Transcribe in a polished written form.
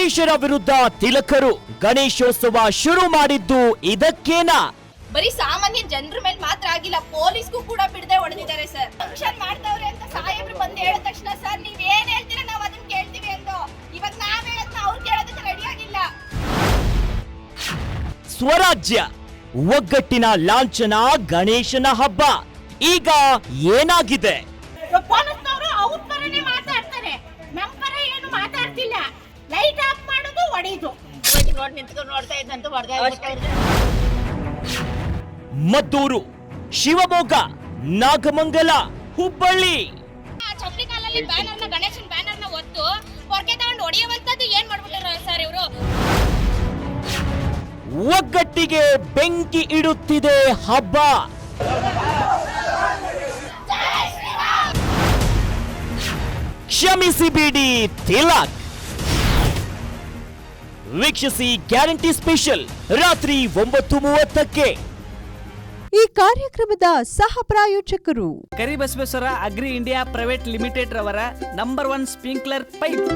ಬ್ರಿಟಿಷರ ವಿರುದ್ಧ ತಿಲಕರು ಗಣೇಶೋತ್ಸವ ಶುರು ಮಾಡಿದ್ದು ಇದಕ್ಕೇನಾ? ಬರೀ ಸಾಮಾನ್ಯ ಜನರ ಮೇಲೆ ಮಾತ್ರ ಆಗಿಲ್ಲ, ಪೊಲೀಸ್ಗೂ ಕೂಡ ಬಿಡದೆ ಹೊಡೆದಿದ್ದಾರೆ ಸರ್. ಫಂಕ್ಷನ್ ಮಾಡ್ತಾವ್ರೆ ಅಂತ ಸಾಹೇಬ್ರು ಬಂದು ಹೇಳಿದ ತಕ್ಷಣ ಸರ್ ನೀವ್ ಏನ್ ಹೇಳ್ತೀರಾ ನಾವ್ ಅದನ್ನ ಕೇಳ್ತೀವಿ ಎಂದು. ಇವಾಗ ನಾವ್ ಹೇಳೋದನ್ನ ಅವ್ರು ಕೇಳೋದಕ್ಕೆ ರೆಡಿ ಆಗಿಲ್ಲ. ಸ್ವರಾಜ್ಯ ಒಗ್ಗಟ್ಟಿನ ಲಾಂಛನ ಗಣೇಶನ ಹಬ್ಬ ಈಗ ಏನಾಗಿದೆ? ಪೊಲೀಸ್ನವರು ಅವ್ರ ಪರನೇ ಮಾತಾಡ್ತಾರೆ, ನಮ್ ಪರ ಏನು ಮಾತಾಡ್ತಿಲ್ಲ. ಲೈಟ್ ಆಫ್ ಮಾಡೋದು ಹೊಡೆಯೋದು. ನೋಡಿ ನಿಂತ್ಕೊಂಡು ನೋಡ್ತಾ ಇದ್ದಂತ ಹೊಡೆದ. ಮದ್ದೂರು, ಶಿವಮೊಗ್ಗ, ನಾಗಮಂಗಲ, ಹುಬ್ಬಳ್ಳಿ. ಚಪ್ಪಲಿ ಕಾಲಲ್ಲಿ ಬ್ಯಾನರ್ನ ಗಣೇಶನ್ ಬ್ಯಾನರ್ನ ಒತ್ತು ಹೊರಗೆ ತಗೊಂಡು ಹೊಡೆಯುವಂತದ್ದು ಏನ್ ಮಾಡ್ಬಿಟ್ಟಾರ ಸರ್ ಇವರು? ಒಗ್ಗಟ್ಟಿಗೆ ಬೆಂಕಿ ಇಡುತ್ತಿದೆ ಹಬ್ಬ. ಕ್ಷಮಿಸಿ ಬಿಡಿ ತಿಲಕ್. ವೀಕ್ಷಿಸಿ ಗ್ಯಾರಂಟಿ ಸ್ಪೆಷಲ್ ರಾತ್ರಿ 9:30ಕ್ಕೆ. ಈ ಕಾರ್ಯಕ್ರಮದ ಸಹ ಪ್ರಾಯೋಜಕರು Karibasaveshwara agri India private limited ರವರ ನಂಬರ್ 1 ಸ್ಪ್ರಿಂಕ್ಲರ್ ಪೈಪ್.